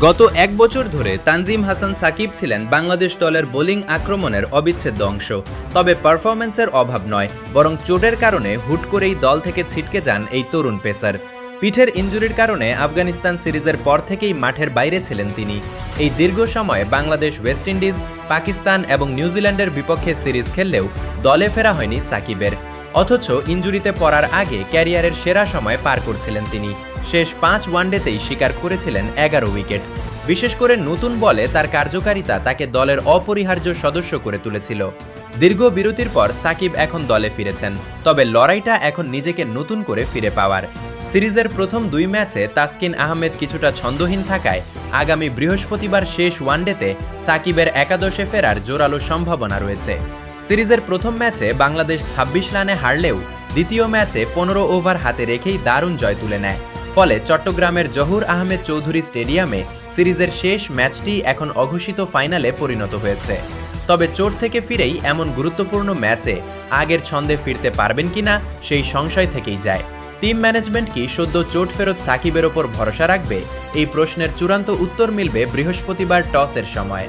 গত এক বছর ধরে তানজিম হাসান সাকিব ছিলেন বাংলাদেশ দলের বোলিং আক্রমণের অবিচ্ছেদ্য অংশ। তবে পারফরম্যান্সের অভাব নয়, বরং চোটের কারণে হুট করেই দল থেকে ছিটকে যান এই তরুণ পেসার। পিঠের ইনজুরির কারণে আফগানিস্তান সিরিজের পর থেকেই মাঠের বাইরে ছিলেন তিনি। এই দীর্ঘ সময়ে বাংলাদেশ, ওয়েস্ট ইন্ডিজ, পাকিস্তান এবং নিউজিল্যান্ডের বিপক্ষে সিরিজ খেললেও দলে ফেরা হয়নি সাকিবের। অথচ ইনজুরিতে পড়ার আগে ক্যারিয়ারের সেরা সময় পার করছিলেন তিনি। শেষ 5 ওয়ানডেতেই শিকার করেছিলেন 11 উইকেট। বিশেষ করে নতুন বলে তার কার্যকারিতা তাকে দলের অপরিহার্য সদস্য করে তুলেছিল। দীর্ঘ বিরতির পর সাকিব এখন দলে ফিরেছেন, তবে লড়াইটা এখন নিজেকে নতুন করে ফিরে পাওয়ার। সিরিজের প্রথম 2 ম্যাচে তাসকিন আহমেদ কিছুটা ছন্দহীন থাকায় আগামী বৃহস্পতিবার শেষ ওয়ানডেতে সাকিবের একাদশে ফেরার জোরালো সম্ভাবনা রয়েছে। সিরিজের প্রথম ম্যাচে বাংলাদেশ 26 রানে হারলেও দ্বিতীয় ম্যাচে 15 ওভার হাতে রেখেই দারুণ জয় তুলে নেয়। ফলে চট্টগ্রামের জহুর আহমেদ চৌধুরী স্টেডিয়ামে সিরিজের শেষ ম্যাচটি এখন অঘোষিত ফাইনালে পরিণত হয়েছে। তবে চোট থেকে ফিরেই এমন গুরুত্বপূর্ণ ম্যাচে আগের ছন্দে ফিরতে পারবেন কিনা সেই সংশয় থেকেই যায়। টিম ম্যানেজমেন্ট কি সদ্য চোট ফেরত সাকিবের ওপর ভরসা রাখবে? এই প্রশ্নের চূড়ান্ত উত্তর মিলবে বৃহস্পতিবার টসের সময়।